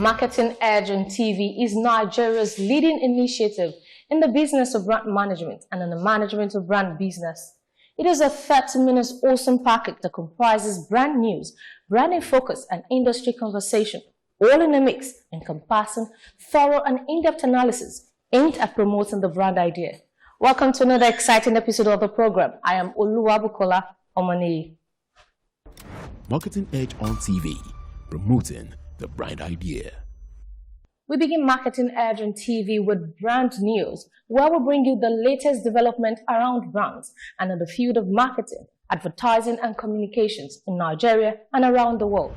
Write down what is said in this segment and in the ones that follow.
Marketing Edge on TV is Nigeria's leading initiative in the business of brand management and in the management of brand business. It is a 30-minute awesome package that comprises brand news, branding focus, and industry conversation, all in a mix, encompassing thorough and in-depth analysis aimed at promoting the brand idea. Welcome to another exciting episode of the program. I am Oluwabukola Omani. Marketing Edge on TV, promoting the brand idea. We begin Marketing Edge on TV with brand news, where we bring you the latest development around brands and in the field of marketing, advertising and communications in Nigeria and around the world.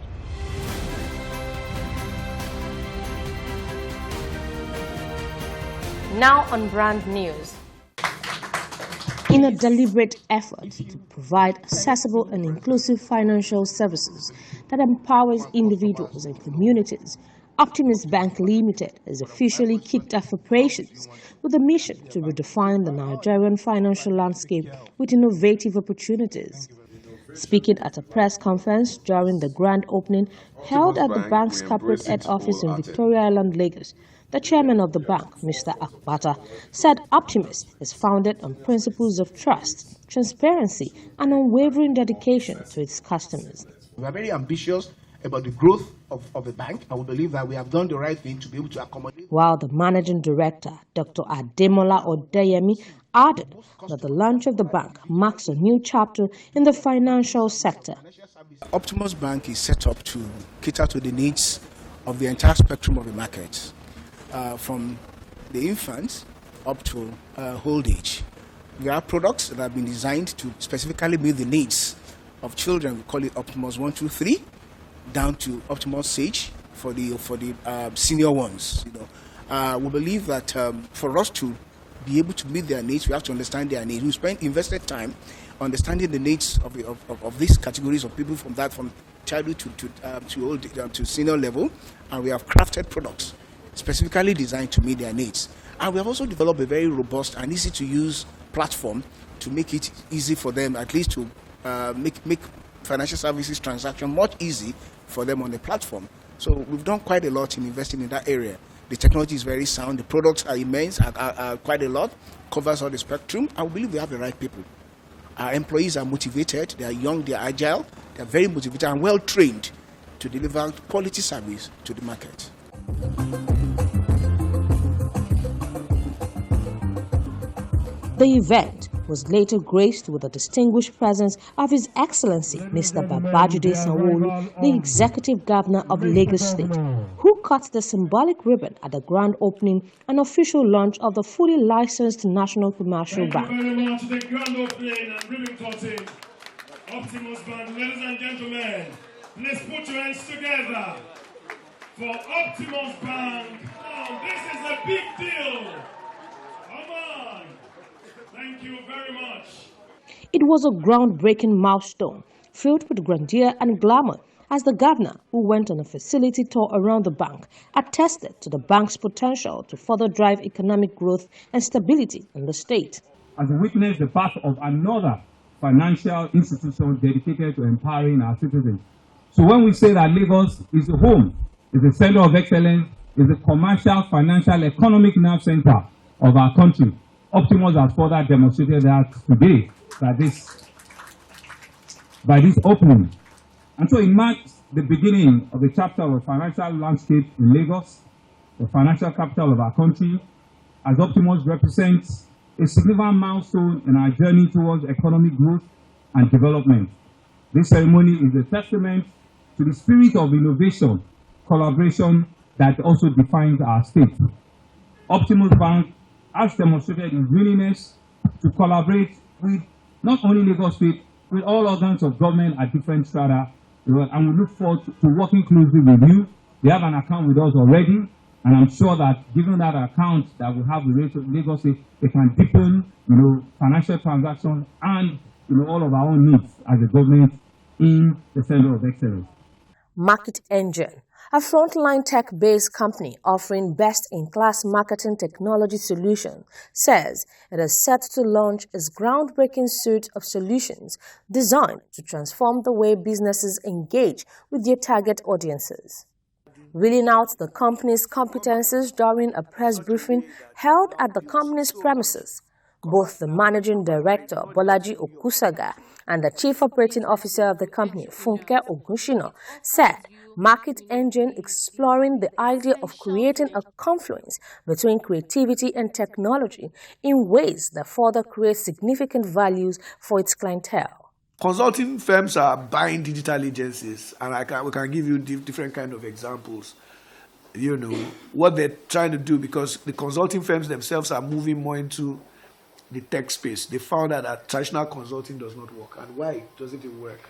Now on brand news. In a deliberate effort to provide accessible and inclusive financial services that empowers individuals and communities, Optimus Bank Limited has officially kicked off operations with a mission to redefine the Nigerian financial landscape with innovative opportunities. Speaking at a press conference during the grand opening held at the bank's corporate head office in Victoria Island, Lagos, the chairman of the bank, Mr. Akpata, said Optimus is founded on principles of trust, transparency, and unwavering dedication to its customers. We are very ambitious about the growth of the bank, and we believe that we have done the right thing to be able to accommodate. While the managing director, Dr. Ademola Odeyemi, added that the launch of the bank marks a new chapter in the financial sector. Optimus Bank is set up to cater to the needs of the entire spectrum of the market, from the infants up to old age. There are products that have been designed to specifically meet the needs of children. We call it Optimus 1, 2, 3, down to Optimus Sage for the senior ones. We believe that for us to be able to meet their needs, we have to understand their needs. We invested time understanding the needs of these categories of people from childhood to senior level, and we have crafted products specifically designed to meet their needs. And we have also developed a very robust and easy to use platform to make it easy for them, at least to make financial services transaction much easy for them on the platform. So we've done quite a lot in investing in that area. The technology is very sound, the products are immense, are quite a lot, covers all the spectrum, and we believe we have the right people. Our employees are motivated, they are young, they are agile, they are very motivated and well trained to deliver quality service to the market. The event was later graced with the distinguished presence of His Excellency Mr. Babajide Sanwo-Olu, the Executive Governor of Lagos State, who cut the symbolic ribbon at the grand opening and official launch of the fully licensed National Commercial Bank. Thank you very much. The grand opening and ribbon cutting. Optimus Bank, ladies and gentlemen, please put your hands together for Optimus Bank. Oh, this is a big deal. Come on. Thank you very much. It was a groundbreaking milestone filled with grandeur and glamour as the governor, who went on a facility tour around the bank, attested to the bank's potential to further drive economic growth and stability in the state. As we witness the birth of another financial institution dedicated to empowering our citizens. So when we say that Lagos is the home, is the center of excellence, is the commercial, financial, economic nerve center of our country, Optimus has further demonstrated that today by this opening. And so it marks the beginning of the chapter of a financial landscape in Lagos, the financial capital of our country, as Optimus represents a significant milestone in our journey towards economic growth and development. This ceremony is a testament to the spirit of innovation, collaboration that also defines our state. Optimus Bank has demonstrated its willingness to collaborate with not only Lagos State, with all organs of government at different strata, and we look forward to working closely with you. They have an account with us already, and I'm sure that given that account that we have with Lagos State, they can deepen, financial transactions and, all of our own needs as a government in the center of excellence. Market Engine, a frontline tech-based company offering best-in-class marketing technology solutions, says it is set to launch its groundbreaking suite of solutions designed to transform the way businesses engage with their target audiences. reeling out the company's competencies during a press briefing held at the company's premises. Both the managing director, Bolaji Okusaga, and the chief operating officer of the company, Funke Ogunshina, said Market Engine is exploring the idea of creating a confluence between creativity and technology in ways that further create significant values for its clientele. Consulting firms are buying digital agencies, and we can give you different kind of examples. You know, what they're trying to do, because the consulting firms themselves are moving more into the tech space. They found out that traditional consulting does not work. And why doesn't it work?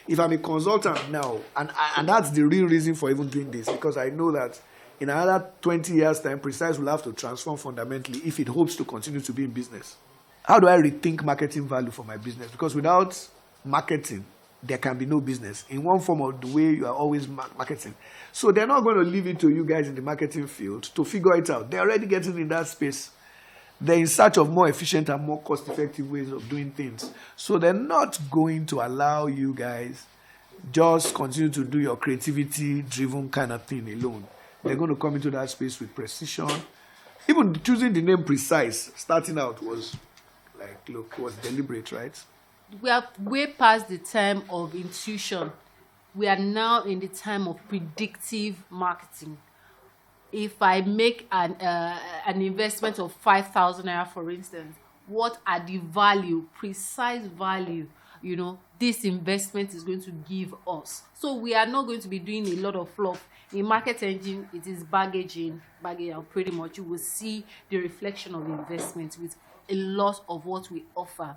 If I'm a consultant now, and that's the real reason for even doing this, because I know that in another 20 years' time, Precise will have to transform fundamentally if it hopes to continue to be in business. How do I rethink marketing value for my business? Because without marketing, there can be no business in one form or the way you are always marketing. So they're not going to leave it to you guys in the marketing field to figure it out. They're already getting in that space. They're in search of more efficient and more cost-effective ways of doing things. So they're not going to allow you guys just continue to do your creativity-driven kind of thing alone. They're going to come into that space with precision. Even choosing the name Precise, starting out was like, look, was deliberate, right? We are way past the time of intuition. We are now in the time of predictive marketing. If I make an investment of 5,000 naira, for instance, what are the precise value, this investment is going to give us? So we are not going to be doing a lot of fluff. In Market Engine, it is baggage out pretty much. You will see the reflection of the investment with a lot of what we offer.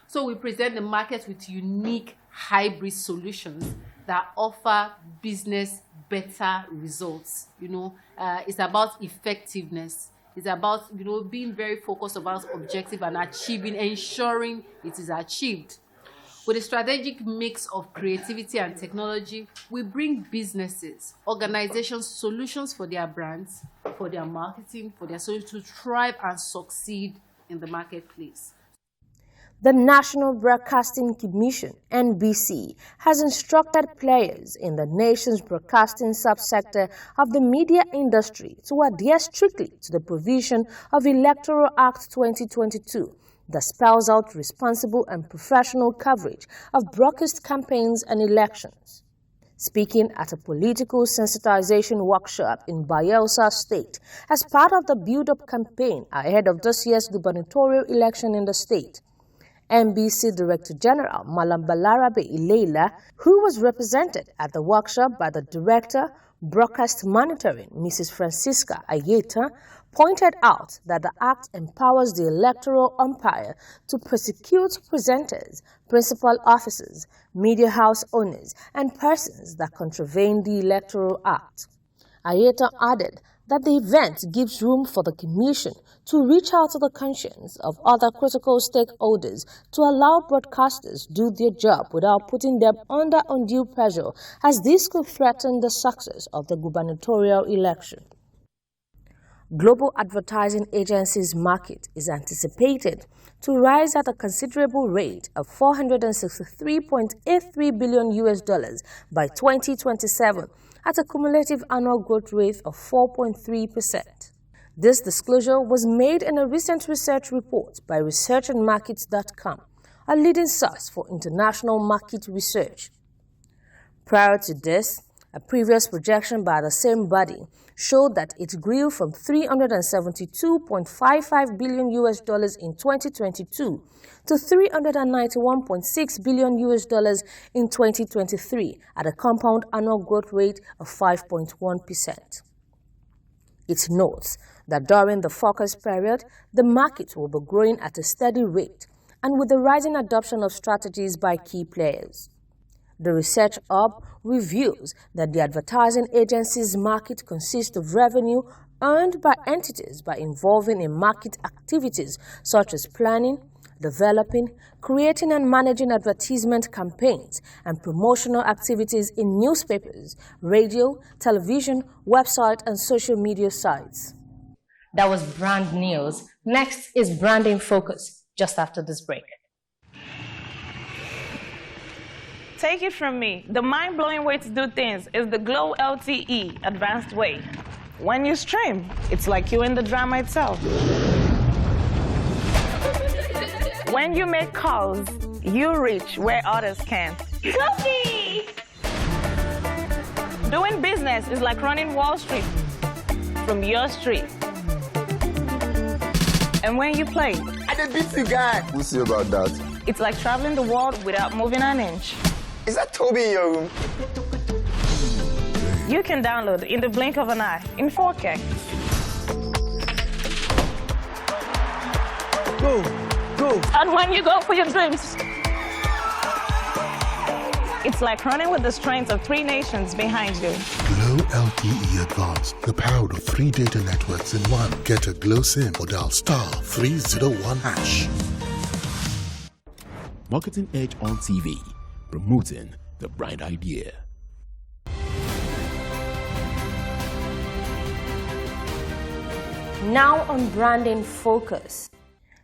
So we present the market with unique hybrid solutions that offer business better results. It's about effectiveness. It's about, being very focused about objective and ensuring it is achieved. With a strategic mix of creativity and technology, we bring businesses, organizations, solutions for their brands, for their marketing, for their solutions to thrive and succeed in the marketplace. The National Broadcasting Commission, NBC, has instructed players in the nation's broadcasting subsector of the media industry to adhere strictly to the provision of Electoral Act 2022 that spells out responsible and professional coverage of broadcast campaigns and elections. Speaking at a political sensitization workshop in Bayelsa State as part of the build-up campaign ahead of this year's gubernatorial election in the state, NBC Director General Malam Balarabe Ileila, who was represented at the workshop by the Director, Broadcast Monitoring, Mrs. Francisca Ayeta, pointed out that the Act empowers the electoral umpire to prosecute presenters, principal officers, media house owners, and persons that contravene the Electoral Act. Ayeta added that the event gives room for the Commission to reach out to the conscience of other critical stakeholders to allow broadcasters do their job without putting them under undue pressure, as this could threaten the success of the gubernatorial election. Global advertising agencies' market is anticipated to rise at a considerable rate of $463.83 billion by 2027, at a cumulative annual growth rate of 4.3%. This disclosure was made in a recent research report by researchandmarkets.com, a leading source for international market research. Prior to this, a previous projection by the same body showed that it grew from $372.55 billion in 2022 to $391.6 billion in 2023 at a compound annual growth rate of 5.1%. It notes that during the focus period, the market will be growing at a steady rate and with the rising adoption of strategies by key players. The Research Hub reveals that the advertising agency's market consists of revenue earned by entities by involving in market activities such as planning, developing, creating and managing advertisement campaigns and promotional activities in newspapers, radio, television, website and social media sites. That was brand news. Next is Branding Focus, just after this break. Take it from me, the mind-blowing way to do things is the Glow LTE advanced way. When you stream, it's like you're in the drama itself. When you make calls, you reach where others can't. Copy! Doing business is like running Wall Street from your street. And when you play, I did beat the guy. We'll see about that. It's like traveling the world without moving an inch. Is that Toby in your room? You can download in the blink of an eye in 4K. Go, go. And when you go for your dreams, it's like running with the strength of 3 nations behind you. Glow LTE Advanced, the power of 3 data networks in one. Get a Glow SIM or dial *301#. Marketing Edge on TV, promoting the bright idea. Now on Branding Focus.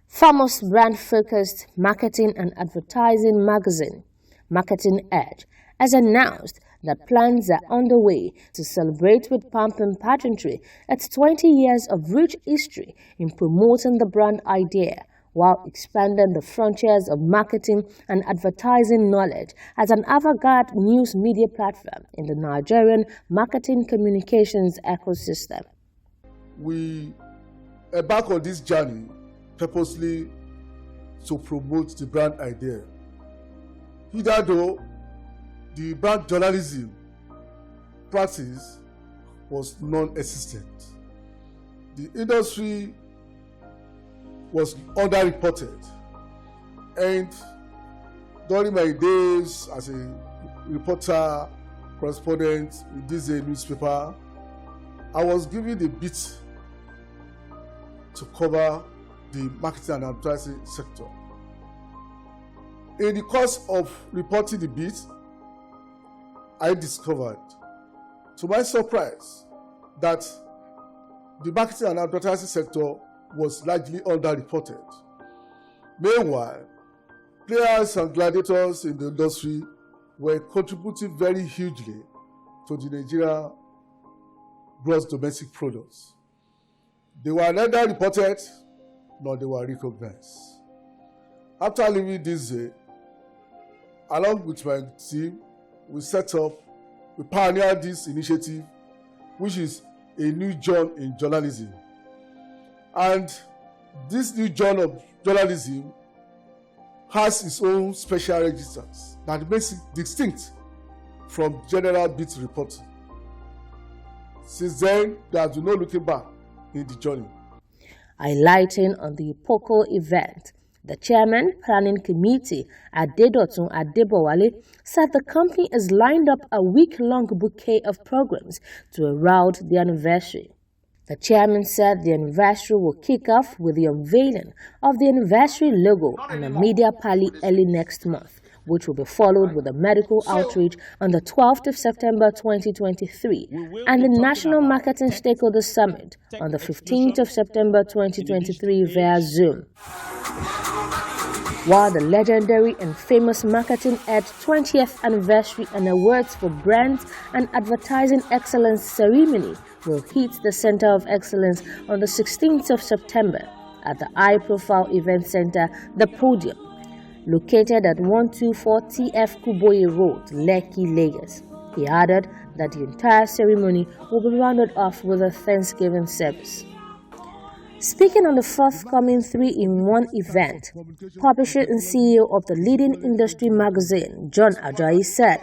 Famous brand-focused marketing and advertising magazine, Marketing Edge, has announced that plans are underway to celebrate with pomp and pageantry its 20 years of rich history in promoting the brand idea, while expanding the frontiers of marketing and advertising knowledge as an avant-garde news media platform in the Nigerian marketing communications ecosystem. We embark on this journey purposely to promote the brand idea. Hitherto, the brand journalism practice was non-existent. The industry was underreported, and during my days as a reporter, correspondent with this newspaper, I was given the beat to cover the marketing and advertising sector. In the course of reporting the beat, I discovered, to my surprise, that the marketing and advertising sector was largely underreported. Meanwhile, players and gladiators in the industry were contributing very hugely to the Nigeria gross domestic products. They were neither reported nor they were recognized. After leaving this day, along with my team, we pioneered this initiative, which is a new genre in journalism. And this new genre of journalism has its own special registers that makes it distinct from general beat reporting. Since then, there has been no looking back in the journey. Highlighting on the epochal event, the chairman planning committee, Adedotun Adebowale, said the company has lined up a week-long bouquet of programs to herald the anniversary. The chairman said the anniversary will kick off with the unveiling of the anniversary logo and a media pally early next month, which will be followed with a medical outreach on the 12th of September 2023 and the National Marketing Stakeholder Summit on the 15th of September 2023 via Zoom. While the legendary and famous Marketing Edge 20th Anniversary and Awards for Brands and Advertising Excellence ceremony will hit the Center of Excellence on the 16th of September at the high-profile event center, The Podium, located at 124 TF Kuboye Road, Lekki, Lagos. He added that the entire ceremony will be rounded off with a Thanksgiving service. Speaking on the forthcoming 3-in-1 event, publisher and CEO of the leading industry magazine, John Ajayi, said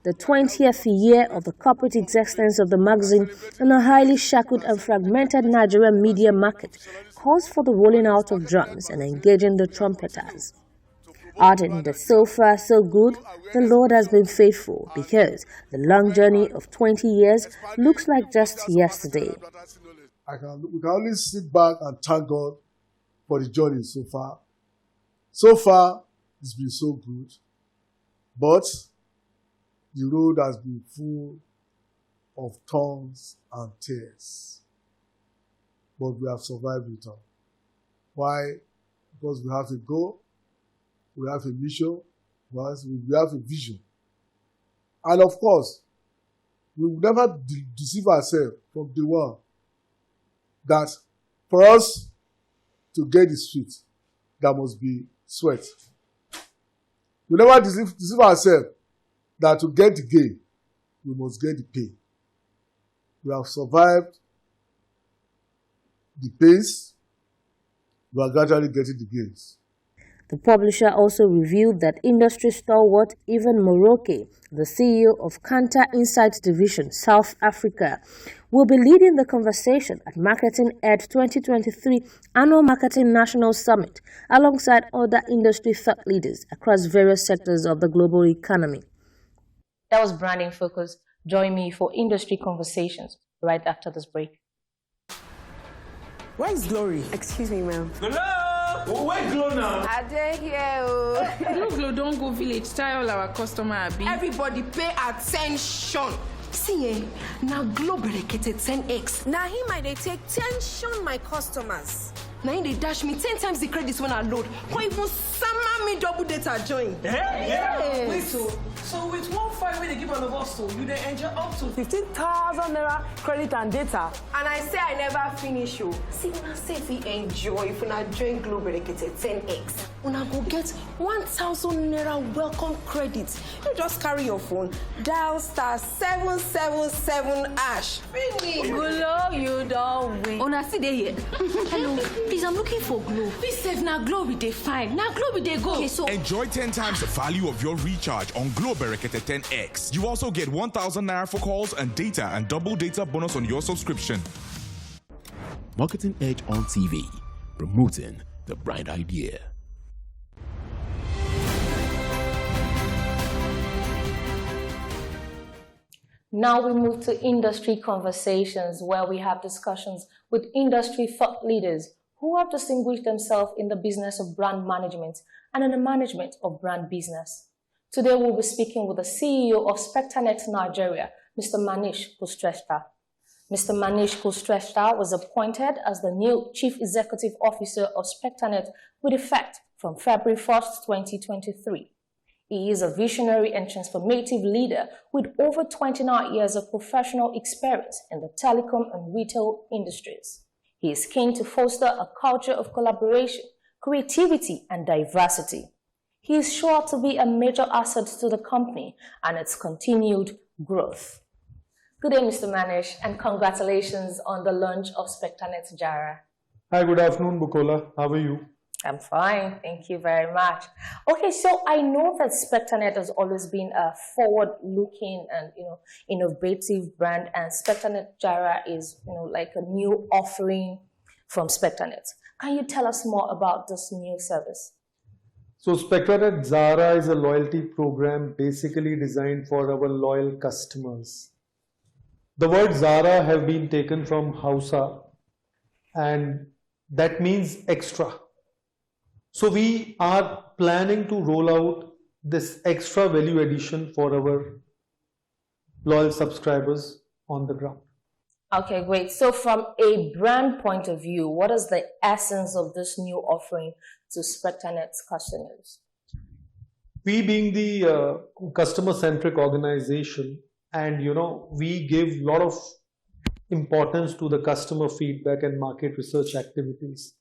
the 20th year of the corporate existence of the magazine in a highly shackled and fragmented Nigerian media market calls for the rolling out of drums and engaging the trumpeters. Adding that so far so good, the Lord has been faithful because the long journey of 20 years looks like just yesterday. We can only sit back and thank God for the journey so far. So far, it's been so good, but the road has been full of thorns and tears. But we have survived it all. Why? Because we have a goal, we have a mission, we have a vision And of course, we will never deceive ourselves from day one that for us to get the sweet, there must be sweat. We never deceive ourselves that to get the gain, we must get the pain. We have survived the pains, we are gradually getting the gains. The publisher also revealed that industry stalwart Ivan Moroke, the CEO of Kantar Insights Division, South Africa, will be leading the conversation at Marketing Ed 2023 Annual Marketing National Summit alongside other industry thought leaders across various sectors of the global economy. That was Branding Focus. Join me for industry conversations right after this break. Where is Glory? Excuse me, ma'am. Hello? Where Glow now? I dey here. Glow don't go village. Tell all our customer abi. Everybody pay attention. See, now Glow berekete 10x. Now him I dey take tension my customers. Now they dash me 10 times the credits when I load. Can't even summer me double data join. Yeah. Wait, so with 1.5 when they give all of us, so you then enjoy up to 15,000 naira credit and data. And I say I never finish you. See, when I say if we enjoy, if when I join Glow berekete 10x, when I go get 1,000 naira welcome credit, you just carry your phone, dial *777#. Finish. Glow, you don't win. Una see they here. Hello, please, I'm looking for Glow. Please save now Glow we dey fine. Now Glow we dey go. Okay, so enjoy 10 times the value of your recharge on Glow berekete 10x. You also get 1,000 naira for calls and data and double data bonus on your subscription. Marketing Edge on TV, promoting the bright idea. Now we move to industry conversations where we have discussions with industry thought leaders who have distinguished themselves in the business of brand management and in the management of brand business. Today we'll be speaking with the CEO of Spectranet Nigeria, Mr. MANEESH. Mr. MANEESH was appointed as the new Chief Executive Officer of Spectranet with effect from February 1st, 2023. He is a visionary and transformative leader with over 29 years of professional experience in the telecom and retail industries. He is keen to foster a culture of collaboration, creativity, and diversity. He is sure to be a major asset to the company and its continued growth. Good day, Mr. MANEESH, and congratulations on the launch of Spectranet Jara. Hi, good afternoon, Bukola. How are you? I'm fine, thank you very much. Okay, so I know that Spectranet has always been a forward-looking and innovative brand, and Spectranet Jara is like a new offering from Spectranet. Can you tell us more about this new service? So Spectranet Zara is a loyalty program basically designed for our loyal customers. The word Zara have been taken from Hausa, and that means extra. So we are planning to roll out this extra value addition for our loyal subscribers on the ground. Okay, great. So from a brand point of view, what is the essence of this new offering to Spectranet's customers? We being the customer-centric organization, and we give a lot of importance to the customer feedback and market research activities.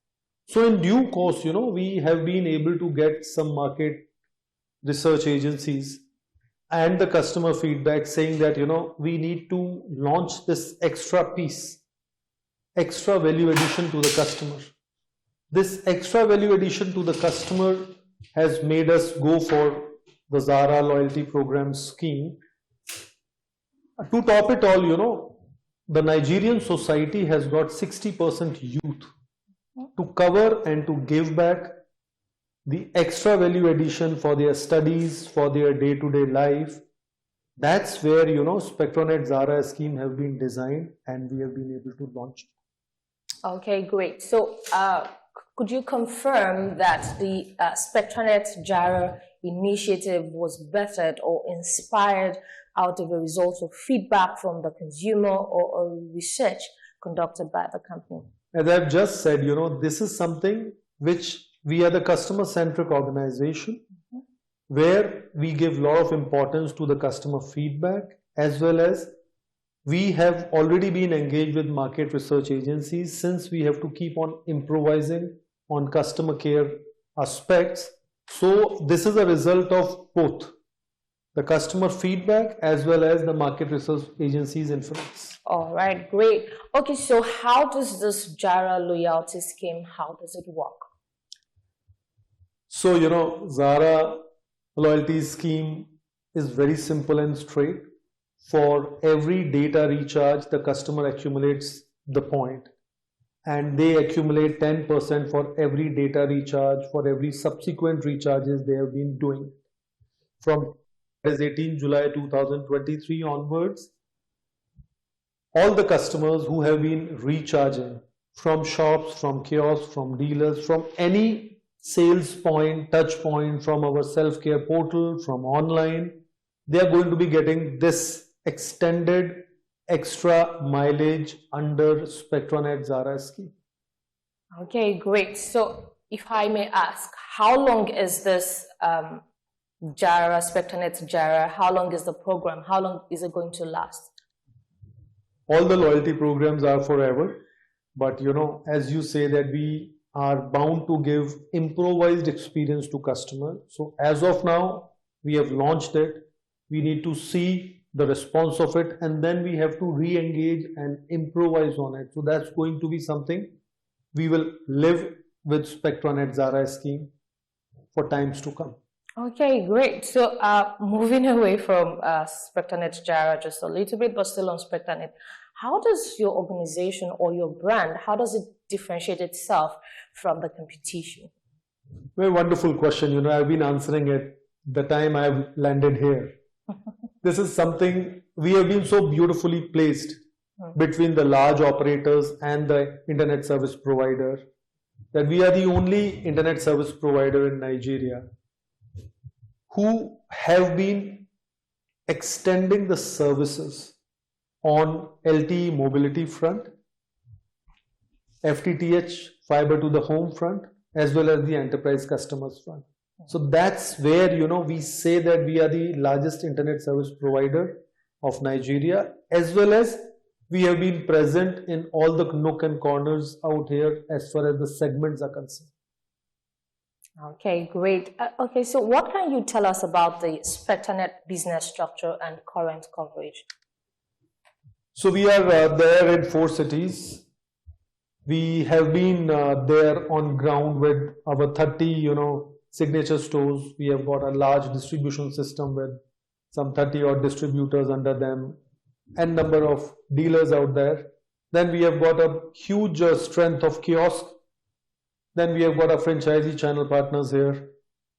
So in due course, we have been able to get some market research agencies and the customer feedback saying that, we need to launch this extra piece, extra value addition to the customer. This extra value addition to the customer has made us go for the Zara loyalty program scheme. To top it all, the Nigerian society has got 60% youth. To cover and to give back the extra value addition for their studies, for their day-to-day life. That's where, Spectranet Zara scheme have been designed and we have been able to launch. Okay, great. So could you confirm that the Spectranet Jara initiative was bettered or inspired out of a result of feedback from the consumer or research conducted by the company? As I've just said, this is something which we are the customer-centric organization. where we give a lot of importance to the customer feedback, as well as we have already been engaged with market research agencies, since we have to keep on improvising on customer care aspects. So this is a result of both the customer feedback as well as the market research agencies' influence. All right, great. Okay, so how does this Jara loyalty scheme, how does it work? So, you know, Zara loyalty scheme is very simple and straight. For every data recharge, the customer accumulates the point, and they accumulate 10% for every data recharge, for every subsequent recharges they have been doing. From 18 July 2023 onwards, all the customers who have been recharging from shops, from kiosks, from dealers, from any sales point, touch point, from our self-care portal, from online, they are going to be getting this extended extra mileage under Spectranet Zara scheme. Okay, great. So if I may ask, how long is this Jara, Spectranet Jara, how long is the program? How long is it going to last? All the loyalty programs are forever, but you know, as you say that we are bound to give improvised experience to customers. So as of now, we have launched it. We need to see the response of it, and then we have to re-engage and improvise on it. So that's going to be something we will live with Spectranet Zara scheme for times to come. Okay, great. So moving away from Spectranet Jara just a little bit, but still on Spectranet, how does your organization or your brand, how does it differentiate itself from the competition? Very wonderful question. You know, I've been answering it the time I've landed here. This is something we have been so beautifully placed between the large operators and the internet service provider that we are the only internet service provider in Nigeria who have been extending the services on LTE mobility front, FTTH fiber to the home front, as well as the enterprise customers front. So that's where, you know, we say that we are the largest internet service provider of Nigeria, as well as we have been present in all the nook and corners out here as far as the segments are concerned. Okay, great. Okay, so what can you tell us about the Spectranet business structure and current coverage? So we are there in 4 cities. We have been there on ground with our 30, you know, signature stores. We have got a large distribution system with some 30 odd distributors under them and number of dealers out there. Then we have got a huge strength of kiosk. Then we have got our franchisee channel partners here.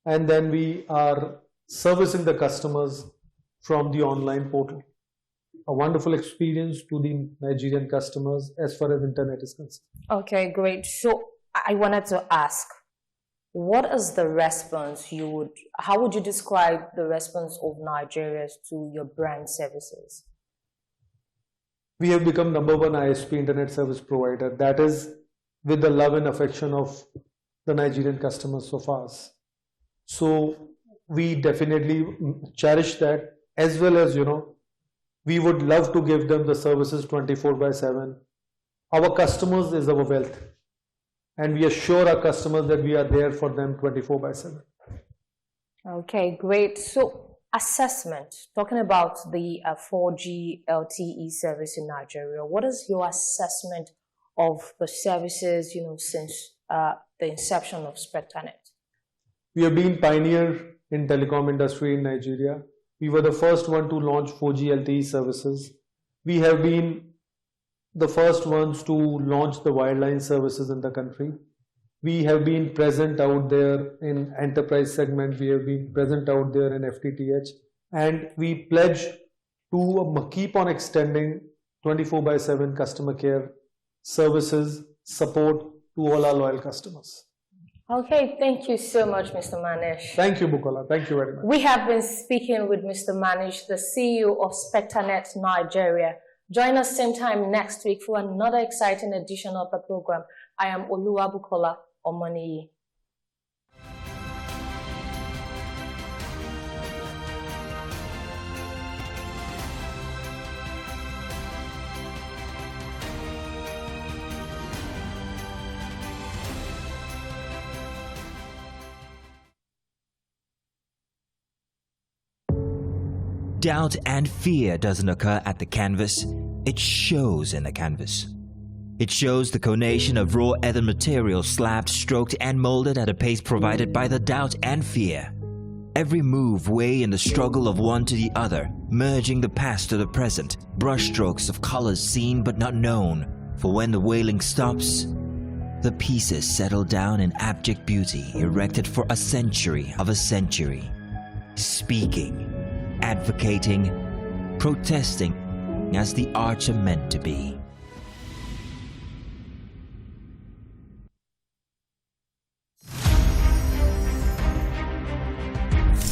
And then we are servicing the customers from the online portal. A wonderful experience to the Nigerian customers as far as internet is concerned. Okay, great. So I wanted to ask, what is the response how would you describe the response of Nigerians to your brand services? We have become #1 ISP internet service provider. That is with the love and affection of the Nigerian customers so far. So we definitely cherish that, as well as, you know, we would love to give them the services 24/7. Our customers is our wealth, and we assure our customers that we are there for them 24/7. Okay, great. So assessment, talking about the 4G LTE service in Nigeria, what is your assessment of the services, you know, since the inception of Spectranet? We have been pioneer in telecom industry in Nigeria. We were the first one to launch 4G LTE services. We have been the first ones to launch the wireline services in the country. We have been present out there in enterprise segment. We have been present out there in FTTH, and we pledge to keep on extending 24/7 customer care services support to all our loyal customers. Okay, thank you so much, Mr. Maneesh. Thank you, Bukola. Thank you very much. We have been speaking with Mr. Maneesh, the CEO of Spectranet Nigeria. Join us same time next week for another exciting edition of the program. I am Oluwabukola Omoniyi. doubt and fear doesn't occur at the canvas, it shows in the canvas. It shows the conation of raw earthen material slabbed, stroked, and molded at a pace provided by the doubt and fear. Every move way in the struggle of one to the other, merging the past to the present, brushstrokes of colors seen but not known, for when the wailing stops, the pieces settle down in abject beauty erected for a century of a century, speaking, advocating, protesting as the arts are meant to be.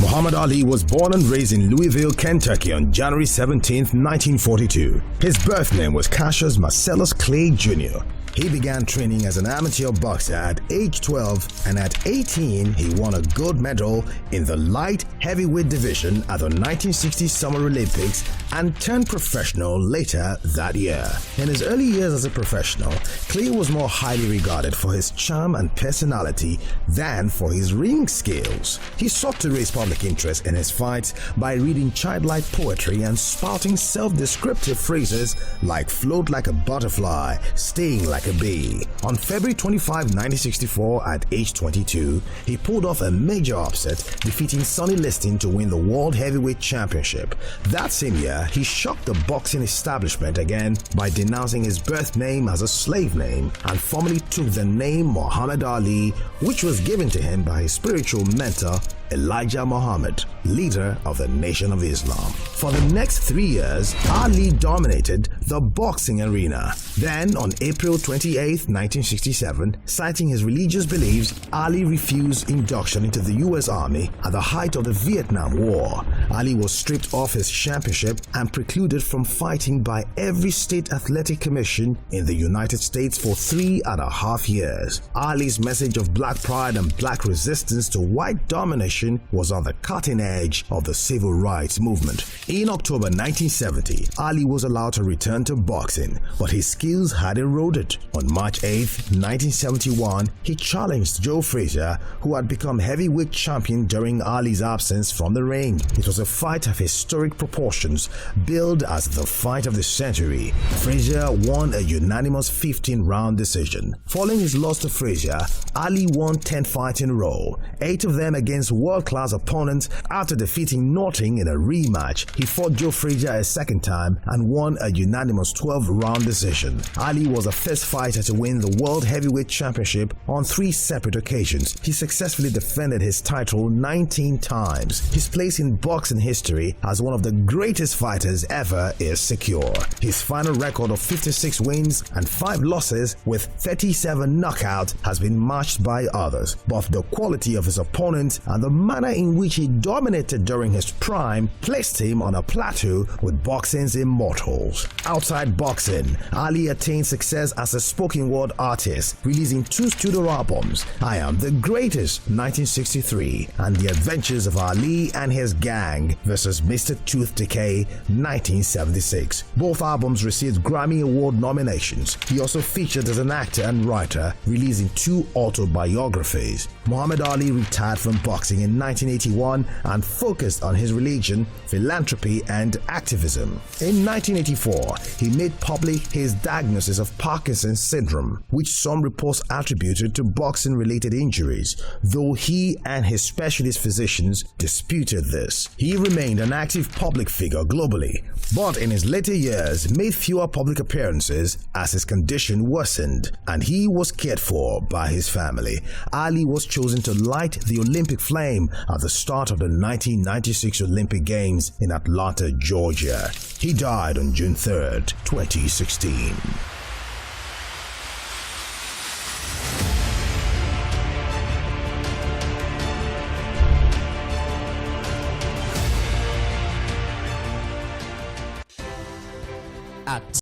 Muhammad Ali was born and raised in Louisville, Kentucky on January 17, 1942. His birth name was Cassius Marcellus Clay Jr. He began training as an amateur boxer at age 12, and at 18 he won a gold medal in the light heavyweight division at the 1960 Summer Olympics and turned professional later that year. In his early years as a professional, Clay was more highly regarded for his charm and personality than for his ring skills. He sought to raise public interest in his fights by reading childlike poetry and spouting self-descriptive phrases like float like a butterfly, sting like a bee. On February 25, 1964, at age 22, he pulled off a major upset, defeating Sonny Liston to win the World Heavyweight Championship. That same year, he shocked the boxing establishment again by denouncing his birth name as a slave name and formally took the name Muhammad Ali, which was given to him by his spiritual mentor Elijah Muhammad, leader of the Nation of Islam. For the next 3 years, Ali dominated the boxing arena. Then, on April 28, 1967, citing his religious beliefs, Ali refused induction into the U.S. Army at the height of the Vietnam War. Ali was stripped of his championship and precluded from fighting by every state athletic commission in the United States for 3.5 years. Ali's message of black pride and black resistance to white domination was on the cutting edge of the civil rights movement. In October 1970, Ali was allowed to return to boxing, but his skills had eroded. On March 8, 1971, he challenged Joe Frazier, who had become heavyweight champion during Ali's absence from the ring. It was a fight of historic proportions, billed as the fight of the century. Frazier won a unanimous 15-round decision. Following his loss to Frazier, Ali won 10 fights in a row, 8 of them against world-class opponents. After defeating Norton in a rematch, he fought Joe Frazier a second time and won a unanimous 12-round decision. Ali was the first fighter to win the World Heavyweight Championship on 3 separate occasions. He successfully defended his title 19 times. His place in boxing history as one of the greatest fighters ever is secure. His final record of 56 wins and 5 losses with 37 knockouts has been matched by others, but the quality of his opponents and the manner in which he dominated during his prime placed him on a plateau with boxing's immortals. Outside boxing, Ali attained success as a spoken word artist, releasing 2 studio albums, I Am the Greatest 1963 and The Adventures of Ali and His Gang vs. Mr. Tooth Decay 1976. Both albums received Grammy Award nominations. He also featured as an actor and writer, releasing 2 autobiographies. Muhammad Ali retired from boxing in 1981 and focused on his religion, philanthropy, and activism. In 1984, he made public his diagnosis of Parkinson's syndrome, which some reports attributed to boxing-related injuries, though he and his specialist physicians disputed this. He remained an active public figure globally, but in his later years made fewer public appearances as his condition worsened and he was cared for by his family. Ali was chosen to light the Olympic flame at the start of the 1996 Olympic Games in Atlanta, Georgia. He died on June 3, 2016.